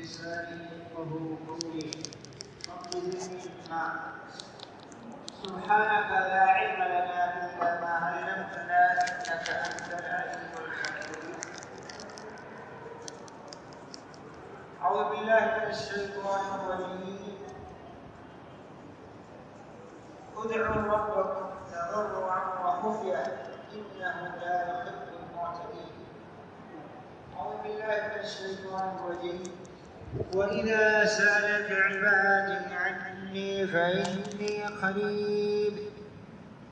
بلساني يفقهوا قولي رب زدني علما سبحانك لا علم لنا إلا ما علمتنا إنك أنت العليم الحكيم. أعوذ بالله من الشيطان الرجيم. ادعوا ربكم تضرعا وخفيا إنه لا يحب المعتدين. أعوذ بالله من الشيطان الرجيم. وإذا سألك عبادي عني فإني قريب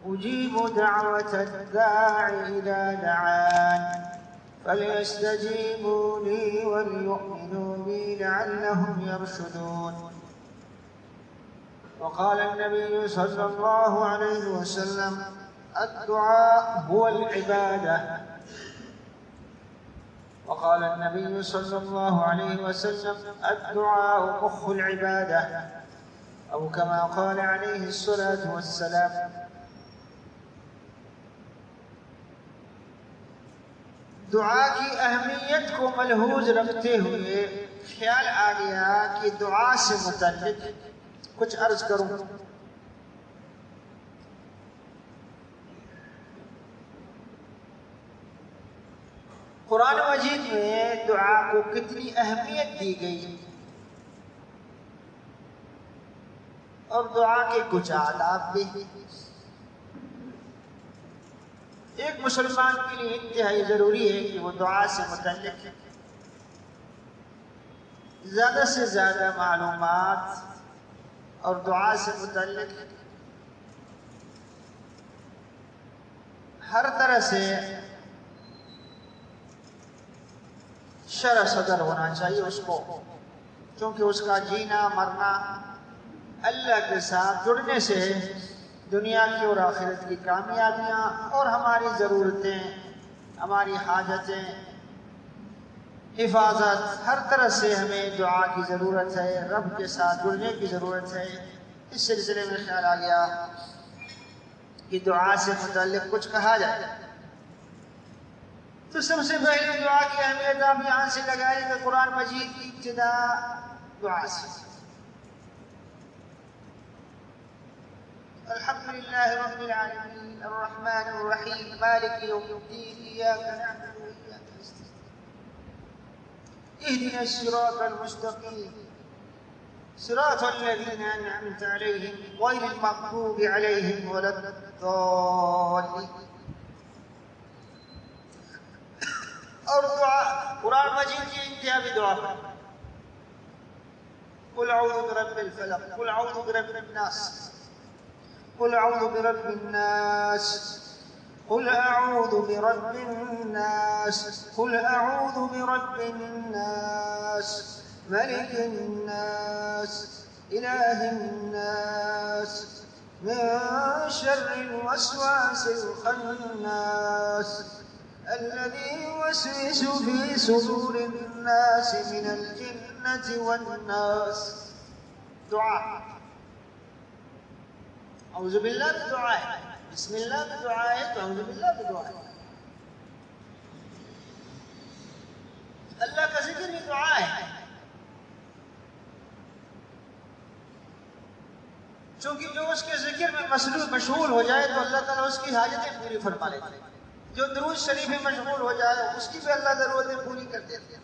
أجيب دعوة الداع إذا دعان فليستجيبوا لي وليؤمنوا بي لعلهم يرشدون. وقال النبي صلى الله عليه وسلم الدعاء هو العبادة. وقال النبي صلى الله عليه وسلم الدعاء مخ العبادة، أو كما قال عليه الصلاة والسلام. دعا کی اہمیت کو ملحوظ رکھتے ہوئے خیال آ گیا کہ دعا سے متعلق کچھ عرض کروں. قرآن مجید میں دعا کو کتنی اہمیت دی گئی اور دعا کے کچھ آداب بھی. ایک مسلمان کے لیے انتہائی ضروری ہے کہ وہ دعا سے متعلق زیادہ سے زیادہ معلومات اور دعا سے متعلق ہر طرح سے شرح صدر ہونا چاہیے اس کو، کیونکہ اس کا جینا مرنا اللہ کے ساتھ جڑنے سے دنیا کی اور آخرت کی کامیابیاں اور ہماری ضرورتیں، ہماری حاجتیں، حفاظت، ہر طرح سے ہمیں دعا کی ضرورت ہے، رب کے ساتھ جڑنے کی ضرورت ہے. اس سلسلے میں خیال آ گیا کہ دعا سے متعلق کچھ کہا جائے. تو سب سے پہلے دعا کی اہمیت آپ یہاں سے لگائیں کہ قرآن مجید کی ابتدا دعا سے. الحمد لله رب العالمين الرحمن الرحيم مالك يوم الدين إياك نعبد وإياك نستعين اهدنا الصراط المستقيم صراط الذين أنعمت عليهم غير المغضوب عليهم ولا الضالين. اور دعا قرآن مجید کی انتہا بھی دعا ہے. قل اعوذ برب الفلق قل اعوذ برب الناس قل اعوذ برب الناس قل اعوذ برب الناس قل اعوذ برب الناس ملك الناس اله الناس من شر الوسواس الخناس الذي يوسوس في صدور الناس من الجنة والناس. دعاء اعوذ باللہ بدعائے، بسم اللہ بدعائے، اعوذ باللہ بدعائے. اللہ کا ذکر بھی دعا ہے، چونکہ جو اس کے ذکر میں مشغول ہو جائے تو اللہ تعالیٰ اس کی حاجتیں پوری فرما لیتے ہیں. جو درود شریف میں مشغول ہو جائے اس کی بھی اللہ ضرورتیں پوری کر دیتے ہیں.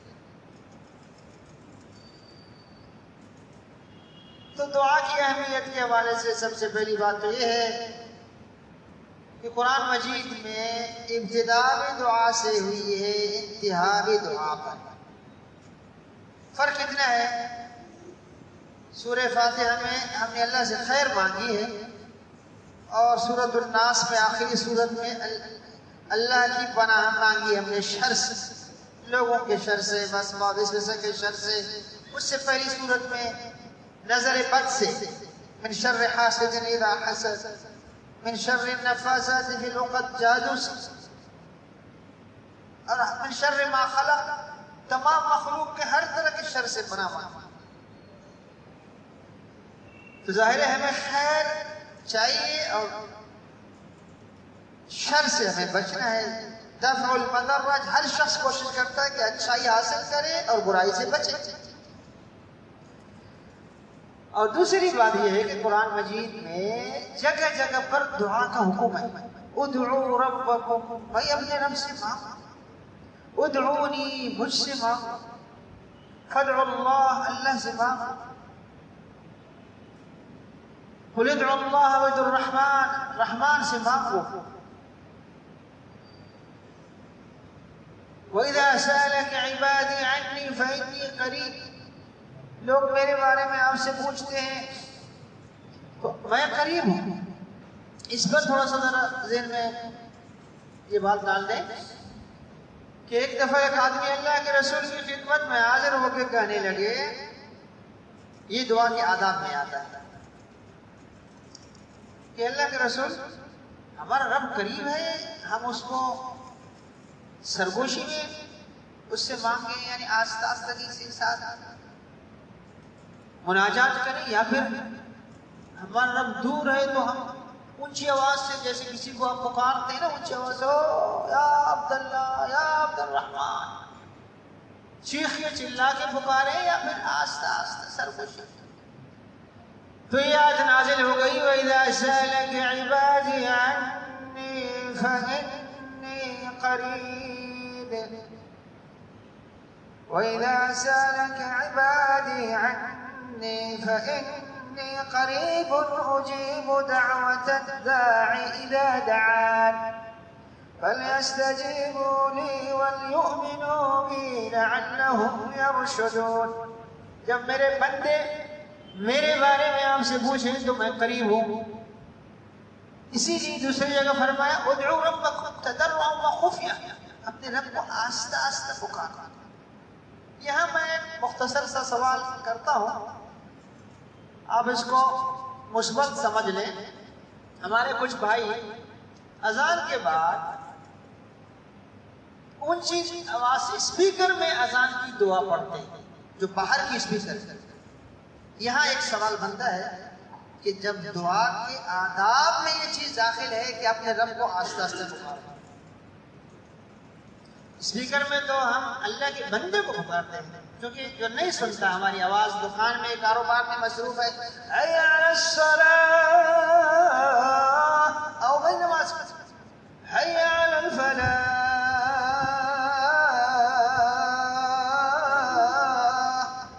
تو دعا کی اہمیت کے حوالے سے سب سے پہلی بات تو یہ ہے کہ قرآن مجید میں ابتدا بھی دعا سے ہوئی ہے، انتہا بھی دعا پر. فرق اتنا ہے، سورہ فاتحہ میں ہم نے اللہ سے خیر مانگی ہے، اور سورۃ الناس میں آخری سورت میں اللہ کی پناہ مانگی ہم نے شر سے، لوگوں کے شر سے، وسوسہ کے شر سے. اس سے پہلی صورت میں نظر بد سے، من شر حاسد اذا حسد، من شر النفاثات فی العقد جادو سے، اور من شر ما خلق، تمام مخلوق کے ہر طرح کے شر سے پناہ مانگا. تو ظاہر ہے ہمیں خیر چاہیے اور شر سے ہمیں بچنا ہے. دفع المضرات، ہر شخص کوشش کرتا ہے کہ اچھائی حاصل کرے اور برائی سے بچے. اور دوسری بات یہ ہے کہ قرآن مجید میں جگہ جگہ پر دعا کا حکم ہے. ادعو ربکم، بھائی اپنے رب سے مانگو. ادعونی، مجھ سے مانگو. فادعوا اللہ، اللہ سے مانگو. قل ادعوا اللہ وادعوا الرحمن، رحمان سے مانگو. وَإِذَا سَأَلَكَ عِبَادِي عَنِّي فَإِنِّي قَرِيبٌ، لوگ میرے بارے میں آپ سے پوچھتے ہیں تو میں قریب ہوں. اس پر تھوڑا سا ذرا ذہن میں یہ بات ڈال دیں کہ ایک دفعہ ایک آدمی اللہ کے رسول کی خدمت میں حاضر ہو کے کہنے لگے، یہ دعا کے آداب میں آتا ہے کہ اللہ کے رسول ہمارا رب قریب ہے، ہم اس کو سرگوشی میں اس سے مانگیں، یعنی آہستہ آہستگی سے ساتھ مناجات کریں، یا پھر ہمارا رب دور ہے تو ہم اونچی آواز سے، جیسے کسی کو آپ پکارتے ہیں نا اونچی آواز سے، او یا عبداللہ یا عبد الرحمن، چیخ کے چلا کے پکارے، یا پھر آہستہ آہستہ سرگوشی. تو یہ آیت نازل ہو گئی، وَإِذَا سَأَلَكَ عِبَادِي عَنِّي فَإِنِّي قَرِيبٌ. وَإِذَا سَأَلَكَ عِبَادِي عَنِّي فَإِنِّي قَرِيبٌ أُجِيبُ دَعْوَةَ الدَّاعِ إِذَا دَعَانِ فَلْيَسْتَجِيبُوا لِي وَلْيُؤْمِنُوا بِي لَعَلَّهُمْ يَرْشُدُونَ. جب میرے بندے میرے بارے میں آپ سے پوچھیں تو میں قریب ہوں. اسی لیے دوسری جگہ فرمایا ادعوا ربکم تضرعا وخفیا، اپنے رب کو آہستہ آہستہ پکارو. یہاں میں ایک مختصر سا سوال کرتا ہوں، آپ اس کو مثبت سمجھ لیں. ہمارے کچھ بھائی اذان کے بعد اونچی آواز سے اسپیکر میں اذان کی دعا پڑھتے ہیں، جو باہر کی اسپیکر. یہاں ایک سوال بنتا ہے کہ جب دعا کے آداب میں یہ چیز داخل ہے کہ اپنے رب کو آہستہ آہستہ پکارو، اسپیکر میں تو ہم اللہ کے بندے کو پکارتے ہیں، کیونکہ جو نہیں سنتا ہماری آواز، دکان میں کاروبار میں مصروف ہے، حی علی الصلاۃ، او بھائی نماز، حی علی الفلاح،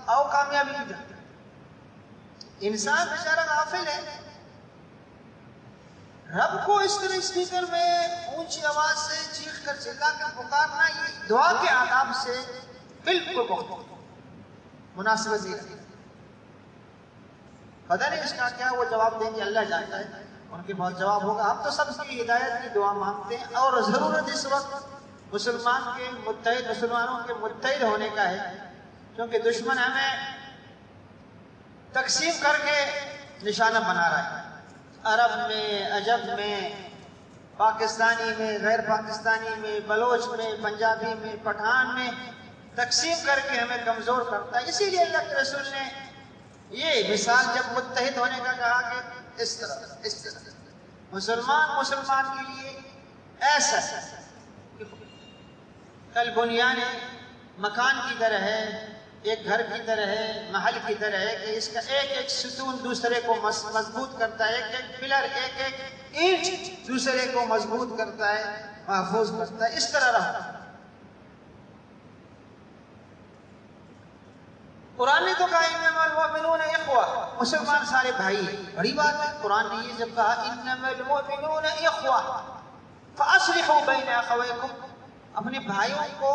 او کامیابی کی طرف. انسان بیچارہ غافل ہے. رب کو اس طرح اسپیکر میں اونچی آواز سے چیخ کر چلا کر پکارنا یہ دعا کے آداب سے بالکل بہت مناسبت نہیں رکھتا. پتہ نہیں اس کا کیا وہ جواب دیں گے، اللہ جانتا ہے، ان کے بہت جواب ہوگا. ہم تو سب کی ہدایت کی دعا مانگتے ہیں، اور ضرورت اس وقت مسلمانوں کے متحد ہونے کا ہے، کیونکہ دشمن ہمیں تقسیم کر کے نشانہ بنا رہا ہے. عرب میں، عجب میں، پاکستانی میں، غیر پاکستانی میں، بلوچ میں، پنجابی میں، پٹھان میں تقسیم کر کے ہمیں کمزور کرتا ہے. اسی لیے اللہ کے رسول نے یہ مثال جب متحد ہونے کا کہا کہ اس طرح مسلمان کے لیے ایسا کل بنیان مکان کی طرح ہے، ایک گھر کی طرح ہے، محل کی طرح ہے کہ اس کا ایک ایک ستون دوسرے کو مضبوط کرتا ہے، ایک ایک پلر، ایک ایک اینٹ دوسرے کو مضبوط کرتا ہے، محفوظ کرتا ہے. اس طرح رہا. قرآن نے تو کہا انما المؤمنون اخوہ، مسلمان سارے بھائی. بڑی بات ہے، قرآن نے یہ جب کہا انما المؤمنون اخوہ فاصلحوا بین اخویکم، اپنے بھائیوں کو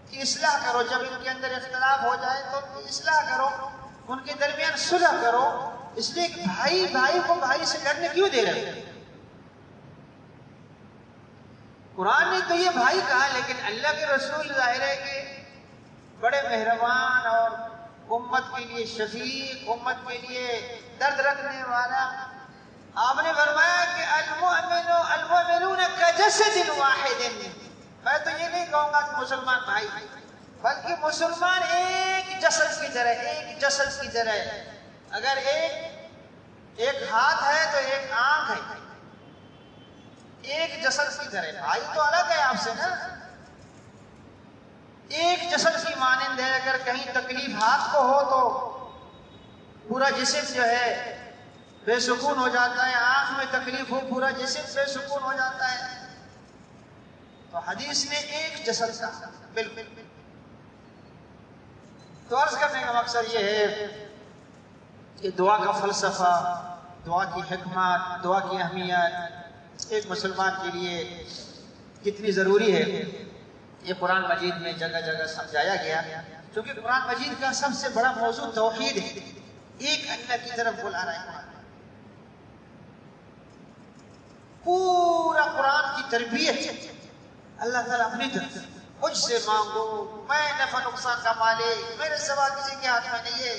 کی اصلاح کرو. جب ان کے اندر اختلاف ہو جائے تو ان کی اصلاح کرو، ان کے درمیان صلح کرو. اس لیے بھائی کو بھائی سے لڑنے کیوں دے رہے ہیں؟ قرآن نے تو یہ بھائی کہا، لیکن اللہ کے رسول ظاہر ہے کہ بڑے مہربان اور امت کے لیے شفیق، امت کے لیے درد رکھنے والا. آپ نے فرمایا کہ المؤمنون کجسد واحد. میں تو یہ نہیں کہوں گا کہ مسلمان بھائی، بلکہ مسلمان ایک جسد کی طرح، ایک جسد کی طرح. اگر ایک ہاتھ ہے تو ایک آنکھ ہے، ایک جسد کی طرح. بھائی تو الگ ہے آپ سے نا، ایک جسد کی مانند ہے. اگر کہیں تکلیف ہاتھ کو ہو تو پورا جسم جو ہے بے سکون ہو جاتا ہے، آنکھ میں تکلیف ہو پورا جسم بے سکون ہو جاتا ہے. تو حدیث نے ایک جسد کا بالکل. تو عرض کرنے کا مقصد یہ ہے کہ دعا کا فلسفہ، دعا کی حکمت، دعا کی اہمیت ایک مسلمان کے لیے کتنی ضروری ہے، یہ قرآن مجید میں جگہ جگہ سمجھایا گیا. کیونکہ قرآن مجید کا سب سے بڑا موضوع توحید ہے، ایک اللہ کی طرف بلانا ہے. قرآن پورا قرآن کی تربیت اللہ تعالیٰ اپنی طرف، مجھ سے مانگو، میں نفع نقصان کا مالک، میرے سوا کسی کے ہاتھ میں نہیں ہے.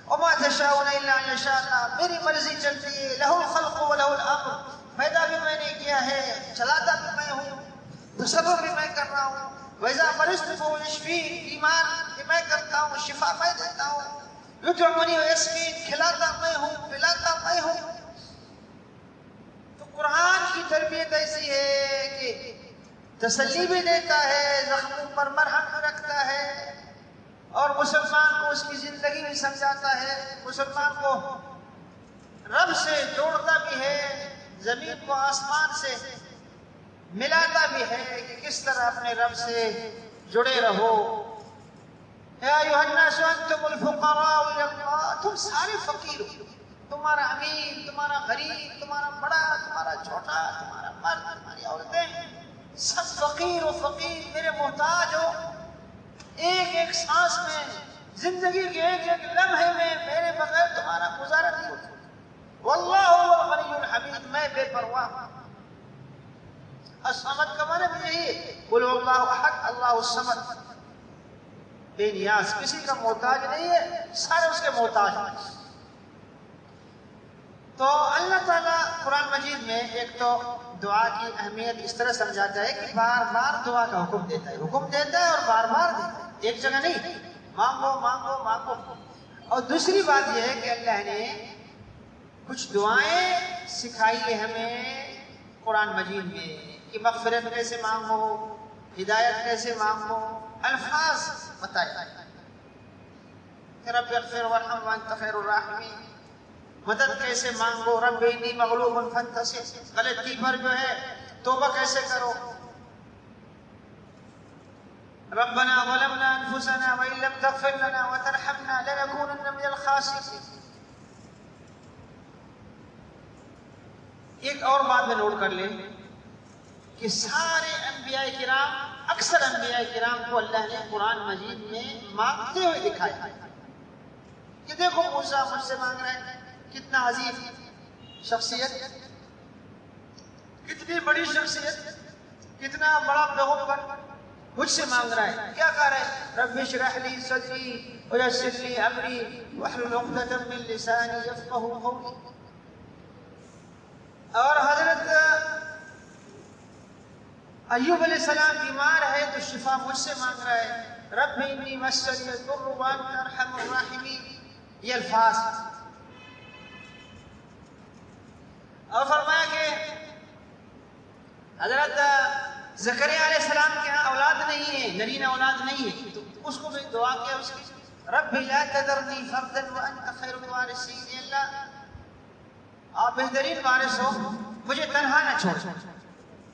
وما تشاءون الا ان يشاء اللہ، میری مرضی چلتی ہے. لہ الخلق ولہ الامر، پیدا بھی میں نے کیا ہے، چلاتا بھی میں ہوں، تصرف بھی میں کر رہا ہوں. وَإِذَا مَرِضْتُ فَهُوَ يَشْفِينِ، بیمار بھی میں کرتا ہوں، شفا میں دیتا ہوں. يُطْعِمُنِي وَيَسْقِينِ، کھلاتا میں ہوں، پلاتا میں ہوں. تو قرآن کی تربیت ایسی ہے کہ تسلی بھی دیتا ہے، زخموں پر مرہم بھی رکھتا ہے، اور مسلمان کو اس کی زندگی بھی سمجھاتا ہے، مسلمان کو رب سے جوڑتا بھی ہے، زمین کو آسمان سے ملاتا بھی ہے کہ کس طرح اپنے رب سے جڑے رہو. یا ایھا الناس انتم الفقراء الی اللہ، تم سارے فقیر ہو. تمہارا امیر، تمہارا غریب، تمہارا بڑا، تمہارا چھوٹا، تمہارا مرد، تمہاری عورتیں، سب فقیر و فقیر، میرے محتاج ہو. ایک ایک سانس میں، زندگی کے ایک ایک لمحے میں میرے بغیر تمہارا گزارا نہیں ہوتا. واللہ هو الغنی الحمید، میں بے پرواہ ہوں. الصمد کا معنی بھی یہی ہے، قل هو اللہ احد اللہ الصمد، بے نیاز، کسی کا محتاج نہیں ہے، سارے اس کے محتاج ہیں. تو اللہ تعالیٰ قرآن مجید میں ایک تو دعا کی اہمیت اس طرح سمجھاتا ہے کہ بار بار دعا کا حکم دیتا ہے، حکم دیتا ہے اور بار بار دیتا ہے، ایک جگہ نہیں، مانگو مانگو مانگو. اور دوسری بات یہ ہے کہ اللہ نے کچھ دعائیں سکھائی ہے ہمیں قرآن مجید میں کہ مغفرت کیسے مانگو، ہدایت کیسے مانگو، الفاظ بتائے کہ رب اغفر وارحم وانت خیر الراحمین. مدد کیسے مانگو، رب انی مغلوب فانتصر، غلطی پر جو ہے توبہ کیسے کرو. ربنا ظلمنا انفسنا وان لم تغفر لنا وترحمنا لنكونن من الخاسرین. ایک اور بات میں نوٹ کر لیں کہ سارے انبیاء کرام، اکثر انبیاء کرام کو اللہ نے قرآن مجید میں مانگتے ہوئے دکھایا کہ دیکھو موسیٰ مجھ سے مانگ رہے ہیں، کتنا عظیم شخصیت، کتنی بڑی شخصیت، کتنا بڑا پیغمبر مجھ سے مانگ رہا ہے. کیا کہہ رہے ہیں؟ رب اشرح لی صدری ویسر لی امری واحلل عقدۃ من لسانی یفقهوا قولی. اور حضرت ایوب علیہ السلام بیمار ہے تو شفا مجھ سے مانگ رہا ہے، رب انی مسنی الضر وانت ارحم الراحمین. یہ الفاظ. اور فرمایا کہ حضرت زکریا علیہ السلام کے یہاں اولاد نہیں ہے، نرینہ اولاد نہیں ہے، تو اس کو بھی دعا کیا اس کی، رب لا تذرنی فردا وانت خیر الوارثین. اللہ آپ بہترین وارث ہو، مجھے تنہا نہ چھوڑ،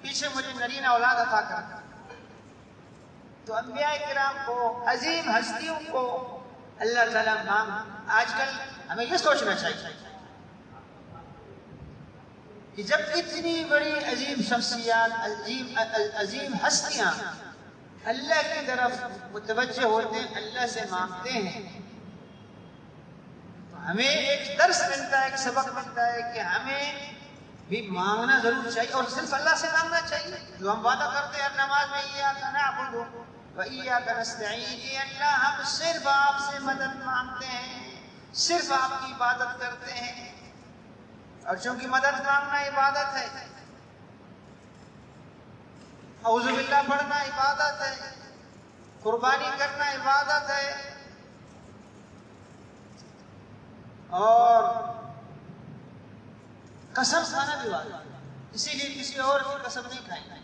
پیچھے مجھے نرینہ اولاد عطا کر. تو انبیاء کرام کو، عظیم ہستیوں کو اللہ تعالیٰ مانگ. آج کل ہمیں یہ سوچنا چاہیے کہ جب اتنی بڑی عظیم شخصیات، عظیم ہستیاں اللہ کی طرف متوجہ ہوتے ہیں، اللہ سے مانگتے ہیں، تو ہمیں ایک درس ملتا ہے، ایک سبق ملتا ہے کہ ہمیں بھی مانگنا ضرور چاہیے، اور صرف اللہ سے مانگنا چاہیے. جو ہم وعدہ کرتے ہیں نماز میں، ایاک نعبد وایاک نستعین، اے اللہ ہم صرف آپ سے مدد مانگتے ہیں، صرف آپ کی عبادت کرتے ہیں. اور چونکہ مدد مانگنا عبادت ہے، اعوذ باللہ پڑھنا عبادت ہے، قربانی کرنا عبادت ہے، اور قسم کھانا بھی عبادت ہے. اسی لیے کسی اور کی قسم نہیں کھائیں گے.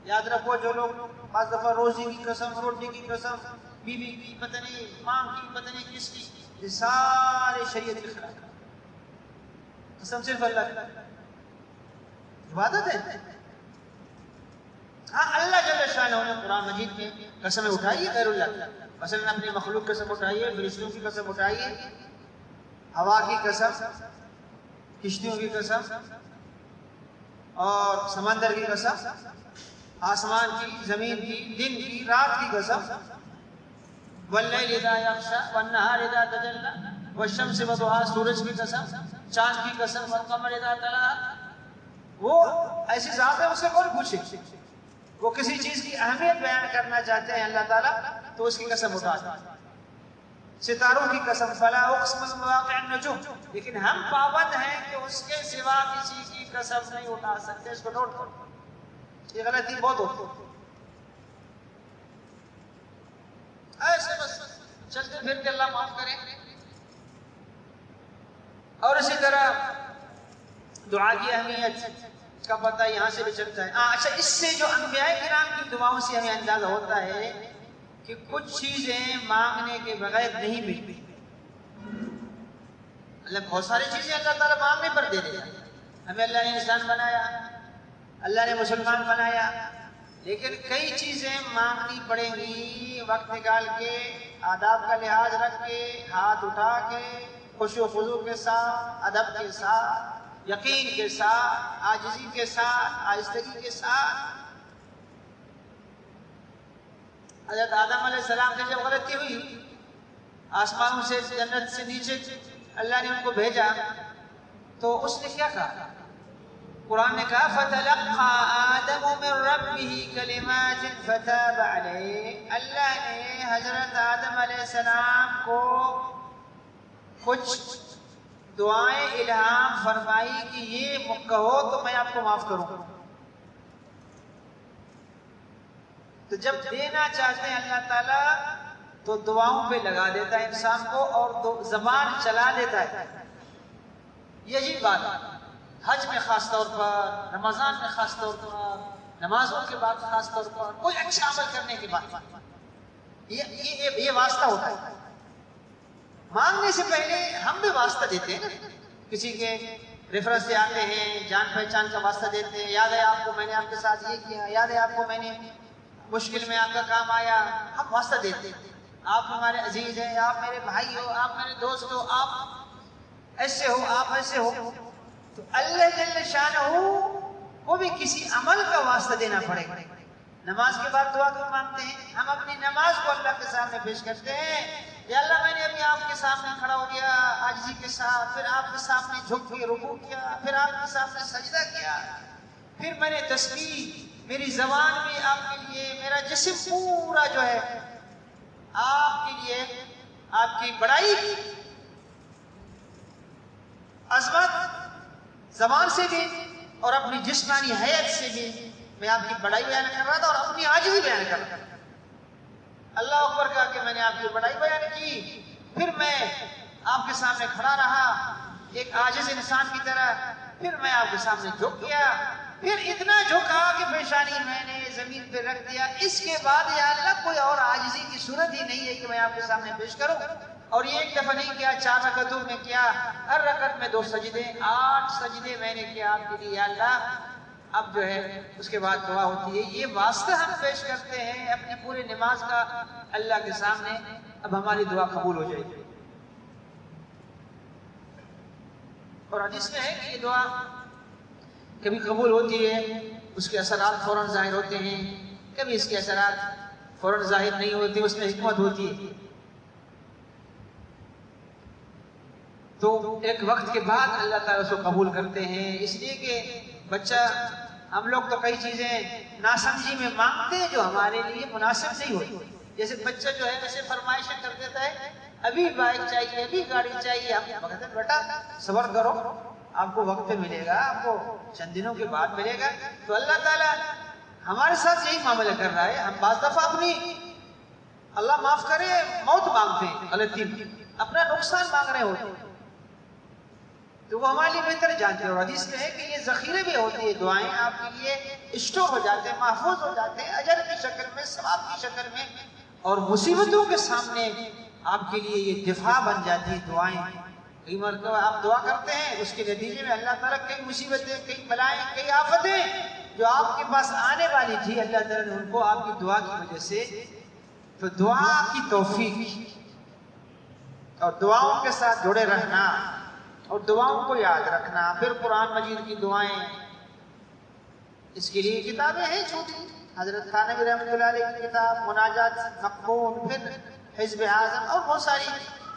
یاد رکھو، جو لوگ بعض دفعہ روزی کی قسم، روٹی کی قسم، بیوی کی پتہ نہیں، ماں کی پتہ نہیں کس کی، یہ سارے شریعت کے خلاف. قسم صرف اللہ کی عبادت ہے. ہاں اللہ جل شانہ نے قرآن مجید میں قسمیں اٹھائی ہے غیر اللہ کی. مثلا اپنی مخلوق قسم اٹھائیے، فرشتوں کی قسم اٹھائیے، ہوا کی قسم، کشتیوں کی قسم اور سمندر کی قسم، آسمان کی، زمین کی، دن کی، رات کی قسم. واللیل اذا یغشی والنہار اذا تجلی والشمس وضحاہا، سورج کی قسم، چاند کی قسم، والقمر اذا تلاہا. وہ ایسی ذات ہے، اس سے کون پوچھے؟ وہ کسی چیز کی اہمیت بیان کرنا چاہتے ہیں اللہ تعالیٰ تو اس کی قسم اٹھاتے ہیں. ستاروں کی قسم، فلا اقسم بمواقع النجوم. لیکن ہم پابند ہیں کہ اس کے سوا کسی کی قسم نہیں اٹھا سکتے. اس کو نوٹ کرو، یہ غلطی بہت ہوتی ہے. ایسے بس چلتے پھرتے اللہ معاف کرے. اور اسی طرح دعا کی اہمیت کا پتہ یہاں سے بھی چلتا ہے. اچھا، اس سے جو انبیاء کرام کی دعاؤں سے ہمیں اندازہ ہوتا ہے کہ کچھ چیزیں مانگنے کے بغیر نہیں ملتی. اللہ بہت ساری چیزیں اللہ تعالیٰ مانگنے پر دے دیتا ہے. ہمیں اللہ نے انسان بنایا، اللہ نے مسلمان بنایا، لیکن کئی چیزیں مانگنی پڑیں گی وقت نکال کے، آداب کا لحاظ رکھ کے، ہاتھ اٹھا کے، خشوع و خضوع کے ساتھ، ادب کے ساتھ، یقین کے ساتھ، عاجزی کے ساتھ، آہستگی کے ساتھ. حضرت آدم علیہ السلام سے جب غلطی ہوئی، آسمانوں سے، جنت سے نیچے اللہ نے ان کو بھیجا، تو اس نے کیا کہا؟ قرآن نے کہا فَتَلَقَّى آدَمُ مِن رَبِّهِ كَلِمَاتٍ فَتَابَ عَلَيْهِ. اللہ نے حضرت آدم علیہ السلام کو کچھ دعائیں الہام فرمائی کہ یہ کہو تو میں آپ کو معاف کروں. تو جب دینا چاہتے ہیں اللہ تعالیٰ تو دعاؤں پہ لگا دیتا ہے انسان کو اور زبان چلا دیتا ہے. یہی بات حج میں خاص طور پر، رمضان میں خاص طور پر، نمازوں کے بعد خاص طور پر، کوئی اچھا عمل کرنے کے بعد یہ واسطہ ہوتا ہے. مانگنے سے پہلے ہم بھی واسطہ دیتے ہیں نا، کسی کے ریفرنس سے آتے ہیں، جان پہچان کا واسطہ دیتے ہیں. یاد ہے آپ کو میں نے آپ کے ساتھ یہ کیا، یاد ہے آپ کو میں نے مشکل میں آپ کا کام آیا. ہم واسطہ دیتے ہیں. آپ ہمارے عزیز ہیں، آپ میرے بھائی ہو، آپ میرے دوست ہو، آپ ایسے ہو، آپ ایسے ہو. تو اللہ جل شانہ کو بھی کسی عمل کا واسطہ دینا پڑے گا. نماز کے بعد دعا کیوں مانگتے ہیں؟ ہم اپنی نماز کو اللہ کے سامنے پیش کرتے ہیں. یا اللہ میں نے ابھی آپ کے سامنے کھڑا ہو گیا عاجزی کے ساتھ، پھر آپ کے سامنے جھک کے رکوع کیا، پھر آپ کے سامنے سجدہ کیا، پھر میں نے تسبیح، میری زبان بھی آپ کے لیے، میرا جسم پورا جو ہے آپ کے لیے، آپ کی بڑائی کی عظمت زبان سے بھی اور اپنی جسمانی حیت سے بھی میں آپ کی بڑائی بیان کر رہا تھا اور اپنی عاجزی بیان کر رہا تھا. اللہ اکبر کہا کہ میں نے آپ کی بڑائی بیان کی. پھر میں آپ کے سامنے کھڑا رہا ایک عاجز انسان کی طرح، پھر میں آپ کے سامنے جھک گیا، پھر اتنا جھکا کہ پیشانی میں نے زمین پہ رکھ دیا. اس کے بعد یا اللہ کوئی اور عاجزی کی صورت ہی نہیں ہے کہ میں آپ کے سامنے پیش کروں. اور یہ ایک دفعہ نہیں کیا، 4 رکعتوں میں کیا، ہر رکعت میں 2 سجدے، 8 سجدے میں نے کیا آپ کے لیے یا اللہ. اب جو ہے اس کے بعد دعا ہوتی ہے. یہ واسطہ ہم پیش کرتے ہیں اپنی پورے نماز کا اللہ کے سامنے. اب ہماری دعا قبول ہو جائے گی. اور حدیث میں ہے کہ یہ دعا کبھی قبول ہوتی ہے، اس کے اثرات فوراً ظاہر ہوتے ہیں، کبھی اس کے اثرات فوراً ظاہر نہیں ہوتے، اس میں حکمت ہوتی ہے. تو ایک وقت کے بعد اللہ تعالیٰ اس کو قبول کرتے ہیں. اس لیے کہ بچہ، ہم لوگ تو کئی چیزیں ناسمجھی میں مانگتے ہیں جو ہمارے لیے مناسب نہیں ہوتی. جیسے بچہ جو ہے ویسے فرمائشیں کر دیتا ہے، ابھی بائک چاہیے، ابھی گاڑی چاہیے. ہم کہتے ہیں بیٹا صبر کرو، آپ کو وقت پہ ملے گا، آپ کو چند دنوں کے بعد ملے گا. تو اللہ تعالیٰ ہمارے ساتھ یہی معاملہ کر رہا ہے. ہم بعض دفعہ اپنی، اللہ معاف کرے، موت مانگتے ہیں، غلطی اپنا نقصان مانگ رہے ہوتے ہیں، تو وہ ہمارے لیے بہتر جانتے ہیں. اور حدیث میں ہے کہ یہ ذخیرے بھی ہوتی ہے، دعائیں آپ کے لیے اسٹور ہو جاتے ہیں، محفوظ ہو جاتے ہیں، اجر کی شکل میں، ثواب کی شکل میں. اور مصیبتوں کے سامنے آپ کے لیے یہ دفاع بن جاتی ہے دعائیں. کئی مرتبہ آپ دعا کرتے ہیں، اس کے نتیجے میں اللہ تعالیٰ کئی مصیبتیں، کئی بلائیں، کئی آفتیں جو آپ کے پاس آنے والی تھی، اللہ تعالیٰ نے ان کو آپ کی دعا کی وجہ سے. تو دعا کی توفیق اور دعاؤں کے ساتھ جڑے رہنا اور دعاؤں کو یاد رکھنا. پھر قرآن مجید کی دعائیں، اس کے لیے کتابیں ہیں چھوٹی. حضرت تھانوی رحمۃ اللہ علیہ کی کتاب مناجات مقبول، پھر حزب اعظم، اور بہت ساری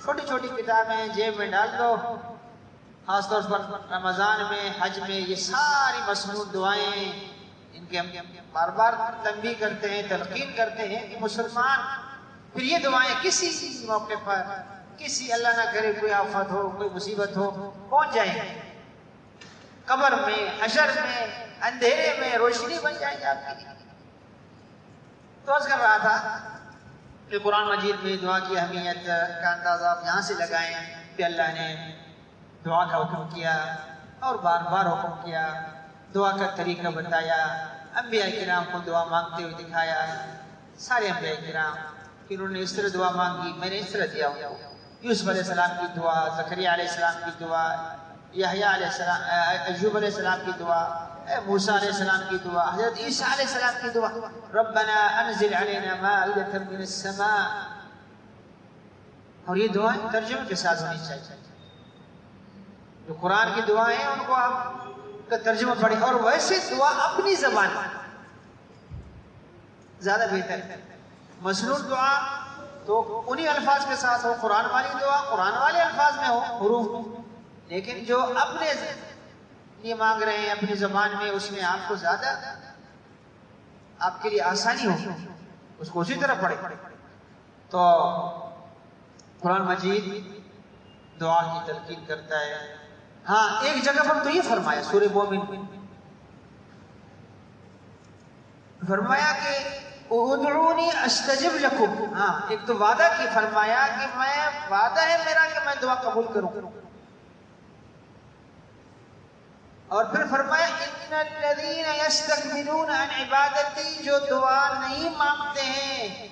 چھوٹی چھوٹی کتابیں ہیں، جیب میں ڈال دو. خاص طور پر رمضان میں، حج میں، یہ ساری مسنون دعائیں، ان کے ہم بار بار تنبیہ کرتے ہیں، تلقین کرتے ہیں کہ مسلمان پھر یہ دعائیں کسی موقع پر، کسی اللہ نہ کرے کوئی آفت ہو، کوئی مصیبت ہو، پہنچ جائیں گے. قبر میں، حشر میں، اندھیرے میں روشنی بن جائے گی آپ کی. تو عرض کر رہا تھا کہ قرآن مجید میں دعا کی اہمیت کا اندازہ آپ یہاں سے لگائیں کہ اللہ نے دعا کا حکم کیا اور بار بار حکم کیا، دعا کا طریقہ بتایا، انبیاء کرام کو دعا مانگتے ہوئے دکھایا. سارے انبیاء کرام کہ انہوں نے اس طرح دعا مانگی، میں نے اس طرح دیا ہوں. یوسف علیہ السلام کی دعا، زکریا علیہ السلام کی دعا، یحییٰ علیہ السلام، ایوب علیہ السلام کی دعا، موسیٰ علیہ السلام کی دعا، حضرت عیسیٰ علیہ السلام کی دعا، ربنا انزل علینا مائدۃ من السماء. اور یہ دعائیں ترجمے کے ساتھ ہونی چاہیے. جو قرآن کی دعائیں ہیں ان کو آپ کا ترجمہ پڑھیں، اور ویسے دعا اپنی زبان زیادہ بہتر ہے. مسنون دعا تو انہی الفاظ کے ساتھ ہو، قرآن والی دعا قرآن والے الفاظ میں ہو، حروف میں. لیکن جو اپنے یہ مانگ رہے ہیں اپنی زبان میں، اس میں آپ کو زیادہ آپ کے لیے آسانی ہو، اس کو اسی طرح پڑھیں. تو قرآن مجید دعا کی تلقین کرتا ہے. ہاں ایک جگہ پر تو یہ فرمایا، سورہ مومن میں فرمایا کہ ادعونی استجب لکم. ہاں ایک تو وعدہ کی فرمایا کہ میں وعدہ ہے میرا کہ میں دعا قبول کروں. اور پھر فرمایا ان الذین یستکبرون عن عبادتی، جو دعا نہیں مانگتے ہیں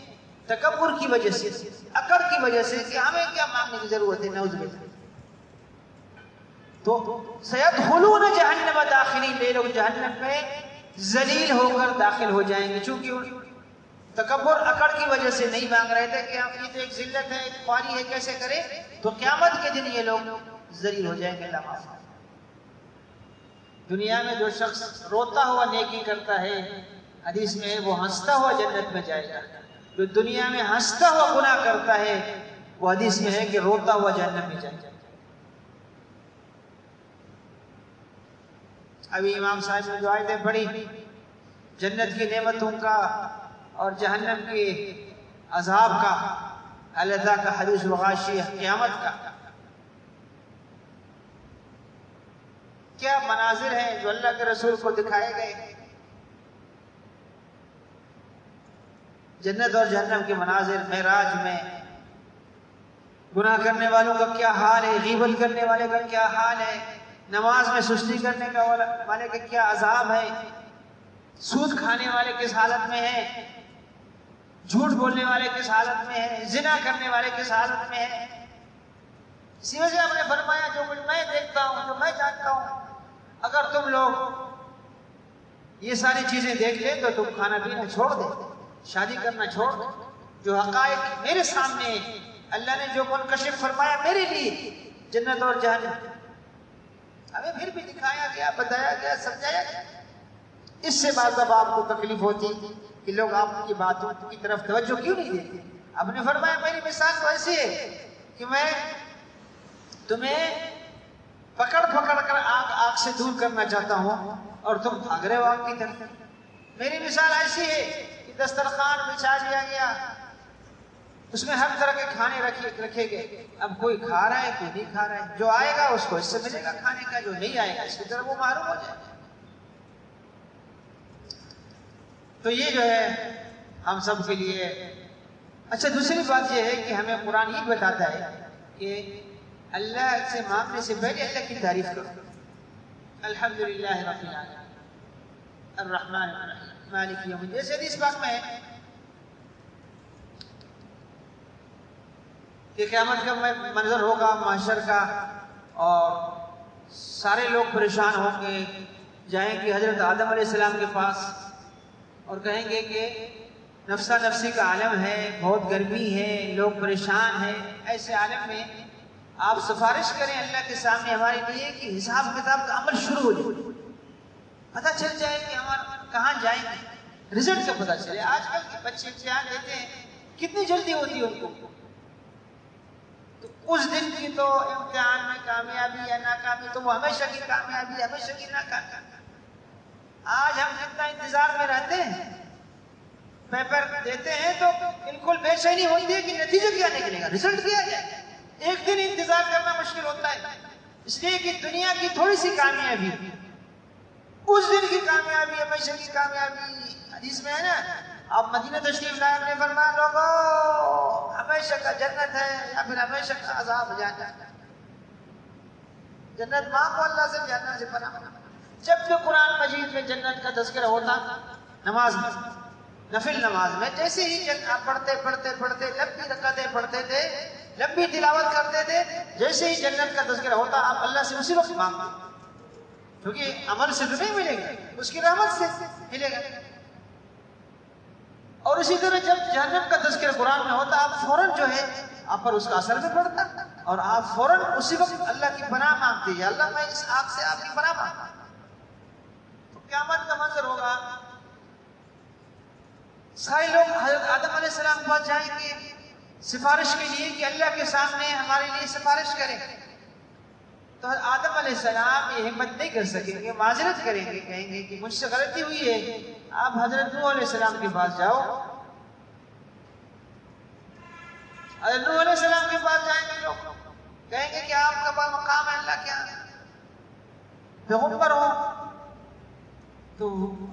تکبر کی وجہ سے، اکڑ کی وجہ سے کہ ہمیں کیا مانگنے کی ضرورت ہے، نعوذ باللہ، تو سیدخلون جہنم داخلین، یہ لوگ جہنم میں ذلیل ہو کر داخل ہو جائیں گے. چونکہ تکبر اکڑ کی وجہ سے نہیں مانگ رہے تھے کہ ہم یہ تو ایک ذلت ہے، ایک خواری ہے، کیسے کرے. تو قیامت کے دن یہ لوگ ذلیل ہو جائیں گے. اللہ معاف. دنیا میں جو شخص روتا ہوا نیکی کرتا ہے، حدیث میں ہے وہ ہنستا ہوا جنت میں جائے گا. جو دنیا میں ہنستا ہوا گناہ کرتا ہے، وہ حدیث میں ہے کہ روتا ہوا جہنم میں جائے گا. ابھی امام صاحب نے جو آیتیں پڑھی جنت کی نعمتوں کا اور جہنم کے عذاب کا، اللہ کا حدیث الغاشی، قیامت کا کیا مناظر ہیں جو اللہ کے رسول کو دکھائے گئے. جنت اور جہنم کے مناظر، معراج میں گناہ کرنے والوں کا کیا حال ہے، غیبت کرنے والے کا کیا حال ہے، نماز میں سستی کرنے والے کا کیا عذاب ہے، سود کھانے والے کس حالت میں ہیں، جھوٹ بولنے والے کس حالت میں ہیں، زنا کرنے والے کس حالت میں ہیں. اسی وجہ سے آپ نے فرمایا جو کچھ میں دیکھتا ہوں، جو میں جانتا ہوں، اگر تم لوگ یہ ساری چیزیں دیکھ لیں تو تم کھانا پینا چھوڑ دیں، شادی کرنا چھوڑ دیں. جو حقائق میرے سامنے اللہ نے جو منکشف فرمایا میرے لیے، جنت اور جہنم، ہمیں پھر بھی دکھایا گیا، بتایا گیا، سمجھایا گیا. اس سے بعض اب آپ کو تکلیف ہوتی کہ لوگ آپ کی باتوں کی طرف توجہ کیوں نہیں دیتے. آپ نے فرمایا میری مثال تو ایسی ہے کہ میں تمہیں پکڑ کر آگ سے دور کرنا چاہتا ہوں اور تم بھاگ رہے ہو آگ کی طرف. میری مثال ایسی ہے کہ دسترخوان بچھا دیا گیا، اس میں ہر طرح کے کھانے رکھے گئے. اب کوئی کھا رہا ہے، کوئی نہیں کھا رہا ہے. جو آئے گا اس کو اس سے ملے گا کھانے کا، جو نہیں آئے گا اس کی طرف وہ محروم ہو جائے گا. تو یہ جو ہے ہم سب کے لیے. اچھا دوسری بات یہ ہے کہ ہمیں قرآن یہ بتاتا ہے کہ اللہ سے مانگنے سے پہلے اللہ کی تعریف کرو. الحمدللہ رب العالمین الرحمن الرحیم مالک یوم الدین. جیسے حدیث پاک میں ہے کہ قیامت کا منظر ہوگا محشر کا، اور سارے لوگ پریشان ہوں گے، جائیں گے حضرت آدم علیہ السلام کے پاس اور کہیں گے کہ نفسا نفسی کا عالم ہے، بہت گرمی ہے، لوگ پریشان ہیں، ایسے عالم میں آپ سفارش کریں اللہ کے سامنے ہمارے لیے کہ حساب کتاب کا عمل شروع ہو جائے، پتہ چل جائے کہ ہم کہاں جائیں گے، رزلٹ کا پتہ چلے۔ آج کل کے بچے امتحان دیتے ہیں، کتنی جلدی ہوتی ہے ان کو، تو اس دن کی تو امتحان میں کامیابی یا ناکامی تو وہ ہمیشہ کی کامیابی، ہمیشہ کی ناکامی۔ آج ہم جتنا انتظار میں رہتے ہیں، پیپر دیتے ہیں تو بالکل بے چینی ہوتی ہے کہ نتیجہ کیا نکلے گا، رزلٹ کیا جائے۔ ایک دن انتظار کرنا مشکل ہوتا ہے، اس لیے کہ دنیا کی تھوڑی سی کامیابی اس دن کی کامیابی ہمیشہ کی کامیابی۔ حدیث میں ہے نا، آپ مدینہ تشریف لائے، نے فرمایا لوگوں ہمیشہ کا جنت ہے یا پھر ہمیشہ کا عذاب ہو جاتا ہے، جنت مانگو اللہ سے، جنت سے پناہ مانگو۔ جب بھی قرآن مجید میں جنت کا تذکرہ ہوتا، نماز میں، نفل نماز میں، جیسے ہی آپ پڑھتے لمبی رکعتیں پڑھتے تھے، لمبی تلاوت کرتے تھے، جیسے ہی جنت کا تذکرہ ہوتا آپ اللہ سے اسی وقت مانگتے، کیونکہ عمل سے تو نہیں ملے گا، اس کی رحمت سے ملے گا۔ اور اسی طرح جب جہنم کا تذکرہ قرآن میں ہوتا، آپ فوراً جو ہے آپ پر اس کا اثر بھی پڑتا اور آپ فوراً اسی وقت اللہ کی پناہ مانگتے ہیں، یا اللہ میں اس آگ سے آپ کی پناہ مانگتا ہوں۔ تو قیامت کا منظر ہوگا، سارے لوگ حضرت آدم علیہ السلام کے پاس جائیں گے سفارش کے لیے کہ اللہ کے سامنے ہمارے لیے سفارش کریں، تو آدم علیہ السلام یہ ہمت نہیں کر سکیں گے، معذرت کریں گے، کہیں گے کہ مجھ سے غلطی ہوئی ہے، آپ حضرت نوح علیہ السلام کے پاس جاؤ۔ حضرت نوح علیہ السلام کے پاس جائیں گے، لوگ کہیں گے کہ آپ کا بڑا مقام ہے اللہ کے یہاں، پیغمبر ہو، تو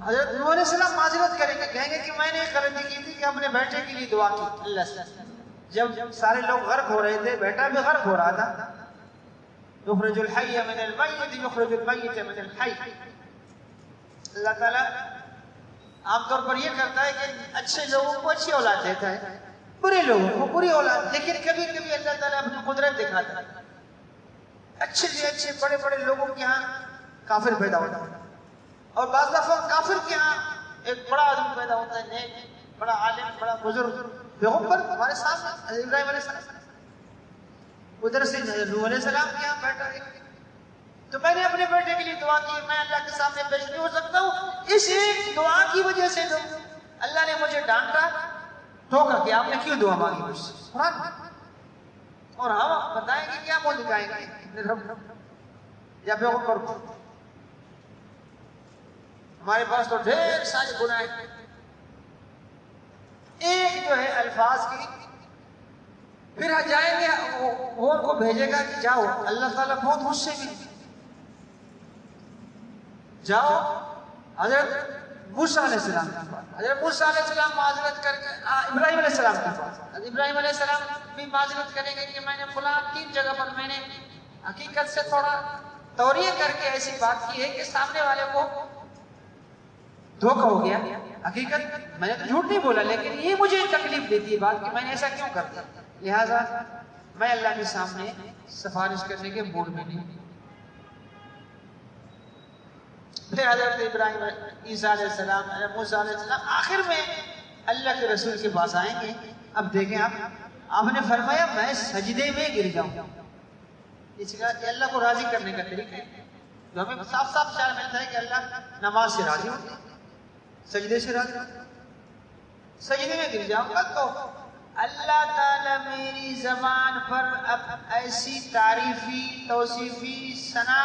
حضرت نوح علیہ السلام معذرت کریں گے، کہیں گے کہ میں نے ایک غلطی کی تھی کہ اپنے بیٹے کے لیے دعا کی اللہ سے، جب سارے لوگ غرق ہو رہے تھے، بیٹا بھی غرق ہو رہا تھا، یخرج الحی من المیت یخرج المیت من الحی۔ اللہ تعالیٰ عام طور پر یہ کرتا ہے کہ اچھے لوگوں کو اچھی اولاد دیتا ہے، برے لوگوں کو بری اولاد، لیکن کبھی کبھی اللہ تعالیٰ اپنی قدرت دکھاتا ہے، اچھے سے اچھے بڑے بڑے لوگوں کے ہاں کافر پیدا ہوتا ہے، اور بعض دفعہ کافر کے ہاں ایک بڑا آدمی پیدا ہوتا ہے، نیک، بڑا عالم، بڑا بزرگ، پیغمبر ہمارے سامنے حضرت ابراہیم علیہ السلام، ادھر سے نوح علیہ السلام کے یہاں بیٹھا ہے، تو میں نے اپنے بیٹے کے لیے دعا کی، میں اللہ کے سامنے پیش نہیں ہو سکتا ہوں، اس ایک دعا کی وجہ سے تو اللہ نے مجھے ڈانٹا، ٹوکا کہ آپ نے کیوں دعا مانگی مجھ سے، قرآن، اور ہم بتائیں گے کیا منہ دکھائیں گے اپنے رب یا پیغمبر کو، ہمارے پاس تو ڈھیر سارے گناہ ہیں، ایک جو ہے الفاظ کی، پھر جائیں گے وہ ان کو بھیجے گا کہ جاؤ، اللہ تعالیٰ بہت غصے میں، جاؤ حضرت موسیٰ علیہ السلام کے پاس، حضرت موسیٰ علیہ السلام معذرت کر کے ابراہیم علیہ السلام کے پاس، ابراہیم علیہ السلام بھی معذرت کریں گے کہ میں نے فلاں 3 جگہ پر میں نے حقیقت سے تھوڑا توریہ کر کے ایسی بات کی ہے کہ سامنے والے کو دھوکہ ہو گیا، حقیقت میں نے تو جھوٹ نہیں بولا، لیکن یہ مجھے تکلیف دیتی ہے بات کہ میں نے ایسا کیوں کرتا، لہٰذا میں اللہ کے سامنے سفارش کرنے کے موڈ میں نہیں۔ پھر حضرت ابراہیم، عیسیٰ علیہ السلام، حضرت موسیٰ علیہ السلام آخر میں اللہ کے رسول کے پاس آئیں گے۔ اب دیکھیں آپ نے فرمایا میں سجدے میں گر جاؤں، اس کا اللہ کو راضی کرنے کا طریقہ ہے، جو ہمیں صاف صاف خیال ملتا ہے کہ اللہ نماز سے راضی ہوتے ہیں، سجدے سے راضی ہوتے ہیں، سجدے میں گر جاؤں گا تو اللہ تعالیٰ میری زبان پر اب ایسی تعریفی، توصیفی، ثنا،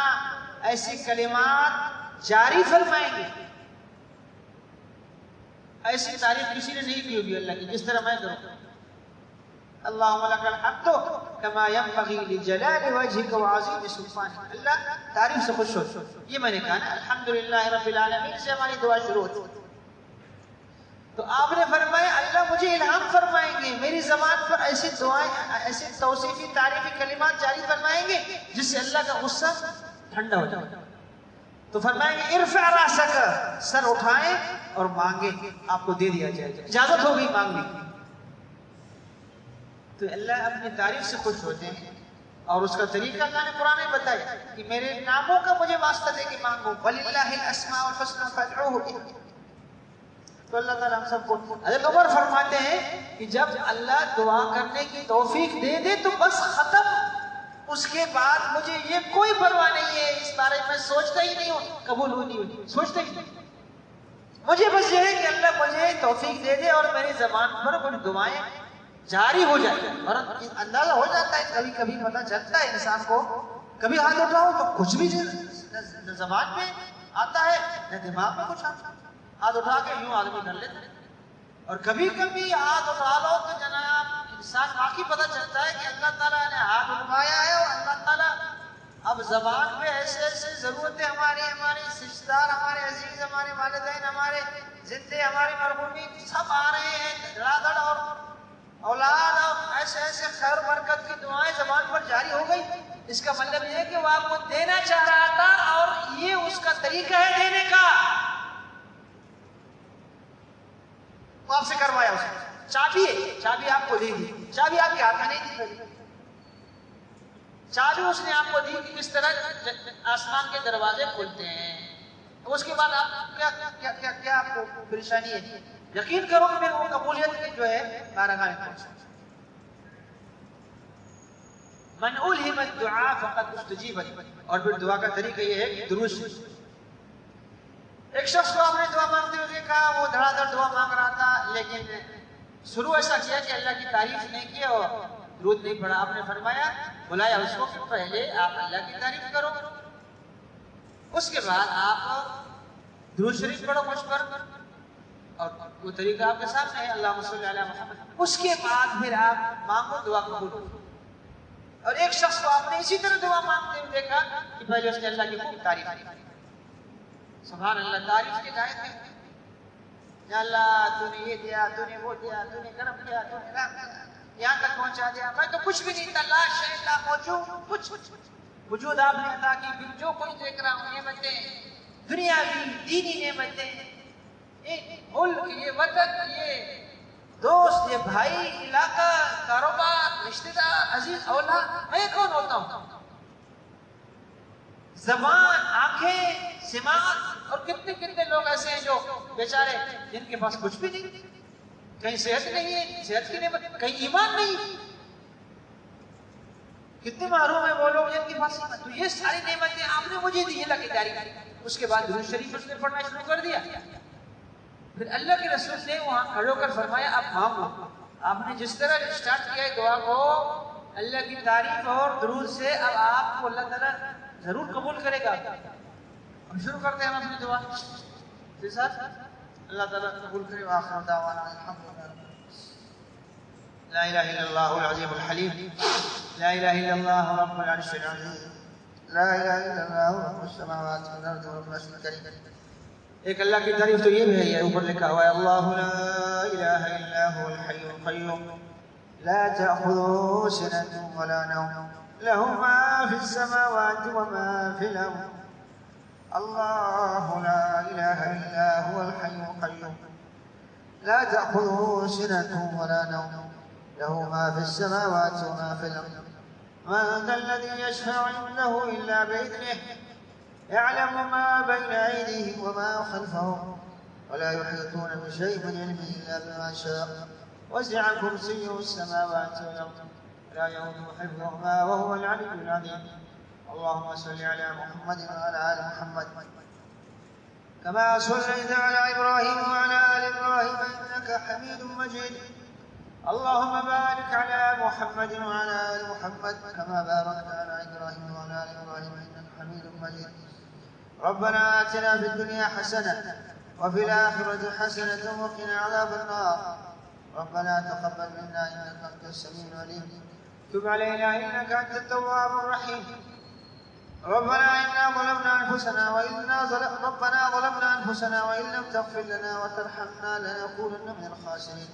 ایسی کلمات جاری فرمائیں گے، ایسی تعریف کسی نے نہیں کی ہوگی اللہ کی جس طرح میں کروں۔ اللہم لک الحمد کما ینبغی لجلال وجہک وعظیم سلطانک، اللہ تعریف سے خوش ہو، یہ میں نے کہا نا الحمدللہ رب العالمین سے ہماری دعا شروع ہوتی، تو آپ نے فرمایا اللہ مجھے الہام فرمائیں گے، میری زبان پر ایسی دعائیں، ایسی توصیفی تعریفی کلمات جاری فرمائیں گے جس سے اللہ کا غصہ ٹھنڈا ہو جائے، تو فرمائیں گے ارفع راسک، سر اٹھائیں اور مانگیں، آپ کو دے دیا جائے گا، اجازت ہوگی مانگنے کی۔ تو اللہ اپنی تعریف سے خوش ہوتے ہیں، اور اس کا طریقہ اللہ نے قرآن میں بتایا کہ میرے ناموں کا مجھے واسطہ دے کے مانگو، وَلِلَّهِ الْأَسْمَاءُ الْحُسْنَى فَادْعُوهُ بِهَا۔ تو اللہ تعالیٰ ہم سب کو، حضرت عمر فرماتے ہیں کہ جب اللہ دعا کرنے کی توفیق دے دے تو بس ختم، اس کے بعد مجھے یہ کوئی پرواہ نہیں ہے، اس بارے میں سوچتا ہی نہیں ہوں قبول ہونی ہوئی، سوچتا ہی نہیں، مجھے بس یہ ہے کہ اللہ مجھے توفیق دے دے اور میری زبان پر کچھ دعائیں جاری ہو جائے۔ اور اندازہ ہو جاتا ہے، کبھی کبھی پتہ چلتا ہے انسان کو، کبھی ہاتھ اٹھاؤ تو کچھ بھی زبان میں آتا ہے نہ دماغ میں کچھ آتا ہے، ہاتھ اٹھا کے یوں آدمی کر لیتا ہے، اور کبھی کبھی ہاتھ اٹھا لو تو جناب انسان واقعی پتہ چلتا ہے کہ اللہ تعالیٰ نے ہاتھ اٹھایا ہے، اور اللہ تعالیٰ اب زبان پہ ایسے ایسے ضرورتیں ہماری رشتہ دار، ہمارے عزیز، ہمارے والدین، ہمارے زندے، ہمارے مرحومین سب آ رہے ہیں دھڑا دھڑ، اور اولاد اور ایسے ایسے خیر برکت کی دعائیں زبان پر جاری ہو گئی۔ اس کا مطلب یہ ہے کہ وہ آپ کو دینا چاہ رہا تھا، اور یہ اس کا طریقہ ہے دینے کا، وہ آپ سے کروایا، اس نے چابی ہے، چابی آپ کو دے دی، چابی آپ کے ہاتھ میں نہیں دی، چابی اس نے آپ کو دی کہ کس طرح آسمان کے دروازے کھولتے ہیں۔ اس کے بعد آپ کیا آپ کو پریشانی ہے؟ یقین کرو کہ وہ قبولیت کی جو ہے بارگاہ میں پہنچا۔ من الہم الدعاء فقد استجیبت، اور پھر دعا کا طریقہ یہ ہے کہ درود شریف۔ ایک شخص کو آپ نے دعا مانگتے ہوئے دیکھا، وہ دھڑا دھڑ دعا مانگ رہا تھا، لیکن شروع ایسا کیا کہ اللہ کی تعریف نہیں کی اور درود نہیں پڑھا۔ آپ نے فرمایا، بلایا اس کو کہ پہلے آپ اللہ کی تعریف کرو، اس کے بعد آپ درود شریف پڑھو مجھ پر، اور وہ طریقہ آپ کے سامنے ہے، اللہم صلی علی محمد، اس کے بعد پھر آپ مانگو، دعا قبول ہو۔ اور ایک شخص کو آپ نے اسی طرح دعا مانگتے ہوئے دیکھا کہ پہلے اس نے اللہ کی خوب تعریف کی، سبحان اللہ، تعریف کے لائق ہے، یا اللہ تو نے یہ دیا، تو نے وہ دیا، تو نے کرم کیا، تو نے رحم کیا، یہاں تک پہنچا دیا، میں تو کچھ بھی نہیں تھا، لا شیء لا موجود، کچھ وجود آپ نے عطا کی، پھر جو کچھ دیکھ رہا ہوں، نعمتیں دنیاوی دینی نعمتیں، یہ ملک، یہ وطن، یہ دوست، یہ بھائی، علاقہ، کاروبار، رشتہ دار، عزیز، اولاد، میں کون ہوتا ہوں؟ زبان، آنکھیں، سماعت، اور کتنے کتنے لوگ ایسے ہیں جو بیچارے جن کے پاس کچھ بھی نہیں، کہیں صحت نہیں ہے، صحت کی نعمت، کہیں ایمان نہیں، کتنے محروم ہیں وہ لوگ جن کے پاس ایمان۔ تو یہ ساری نعمتیں آپ نے مجھے دی، اللہ کی تعریف۔ اس کے بعد درود شریف اس نے پڑھنا شروع کر دیا۔ پھر اللہ کے رسول نے وہاں کھڑے ہو کر فرمایا، آپ مانگو۔ آپ نے جس طرح اسٹارٹ کیا ہے دعا کو اللہ کی تعریف اور درود سے، اب آپ کو اللہ تعالیٰ ضرور قبول کرے گا۔ ہم شروع کرتے ہیں اپنی دعا کے ساتھ، اللہ تعالیٰ قبول کرے۔ وآخر دعوانا الحمدللہ، لا الہ الا اللہ العظیم الحلیم، لا الہ الا اللہ رب العرش العظیم، لا الہ الا اللہ رب السماوات والارض ورب العرش الکریم۔ ایک اللہ کی تعریف تو یہ بھی ہے، یہ اوپر لکھا ہوا ہے، اللہ لا الہ الا هو الحی القیوم لا تأخذه سنة ولا نوم له ما في السماوات وما في الأرض الله لا إله إلا هو الحي القيوم لا تأخذه سنة ولا نوم له ما في السماوات وما في الأرض من ذا الذي يشفع عنده إلا بإذنه يعلم ما بين أيديهم وما خلفهم ولا يحيطون بشيء من علمه إلا بما شاء وسع كرسيه السماوات والأرض لا يؤوده حفظهما وهو العلي العظيم اللهم صل على محمد وعلى آل محمد كما صليت على إبراهيم وعلى آل إبراهيم إنك حميد مجيد اللهم بارك على محمد وعلى آل محمد كما باركت على إبراهيم وعلى آل إبراهيم إنك حميد مجيد ربنا آتنا في الدنيا حسنة وفي الآخرة حسنة وقنا عذاب النار ربنا تقبل منا إنك أنت السميع العليم تب علينا إنك أنت التواب الرحيم ربنا إنا ظلمنا أنفسنا وإن لم تغفر لنا وترحمنا لنكونن من الخاسرين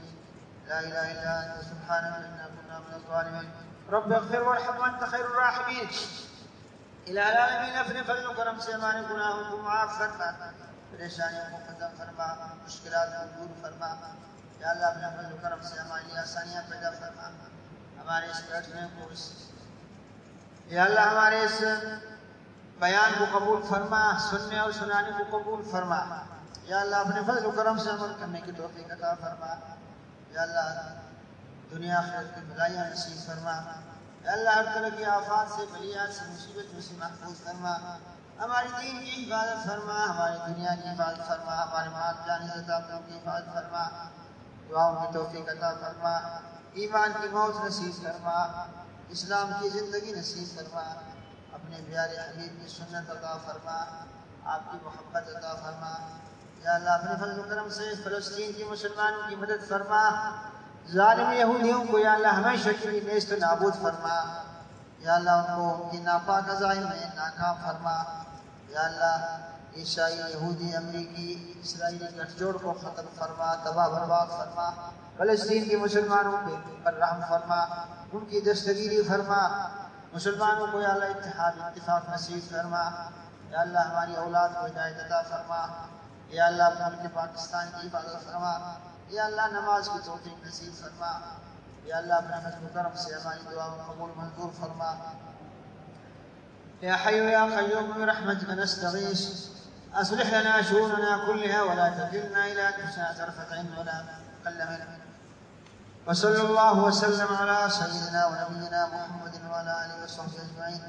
لا إله إلا أنت سبحانك إنا كنا من الظالمين رب اغفر وارحم وأنت خير الراحمين إلى العالمين اپنے فضل و کرم سے ہمارے گناہوں کو معاف فرما پریشانیوں کو ختم فرما مشکلات کو دور فرما یا اللہ اپنے فضل و کرم سے ہمارے لیے آسانیاں پیدا فرما ہمارے اس بیٹھنے کو یا اللہ ہمارے اس بیان کو قبول فرما، سننے اور سنانے کو قبول فرما۔ یا اللہ اپنے فضل و کرم سے عمل کرنے کی توفیق عطا فرما۔ یا اللہ دنیا آخرت کی بھلائیاں نصیب فرما۔ یا اللہ ہر طرح کی آفات سے، بلیات سے، مصیبتوں سے محفوظ فرما۔ ہماری دین کی حفاظت فرما، ہماری دنیا کی حفاظت فرما، ہمارے مال جان عزت کی حفاظت فرما، دعاؤں کی توفیق عطا فرما، ایمان کی موت نصیب فرما، اسلام کی زندگی نصیب فرما، اپنے پیارے حبیب کی سنت عطا فرما، آپ کی محبت عطا فرما۔ یا اللہ اپنے فضل و کرم سے فلسطین کی مسلمانوں کی مدد فرما، ظالم یہودیوں کو یا اللہ ہمیشہ کے لیے نیست و نابود فرما۔ یا اللہ ان کو ان کی ناپاک عزائم میں ناکام فرما۔ یا اللہ عیسائی، یہودی، امریکی، اسرائیلی گٹھ جوڑ کو ختم فرما، تباہ برباد فرما۔ فلسطین کے مسلمانوں پر رحم فرما، ان کی دستگیری فرما، مسلمانوں کو یا اللہ اتحاد اتفاق نصیب فرما۔ یا اللہ ہماری اولاد کو ہدایت عطا فرما۔ یا اللہ اپنے ملک پاکستان کی حفاظت فرما۔ یا اللہ نماز کی توفیق نصیب فرما۔ یا اللہ اپنے فضل و کرم سے ہماری دعاؤں قبول منظور فرما۔ یا حی یا قیوم برحمتک نستغیث اصلح لنا شؤوننا كلها ولا تكلنا الى انفسنا طرفة عين ولا اقل منه. وصلى الله وسلم على سيدنا ونبينا محمد وعلى اله وصحبه اجمعين.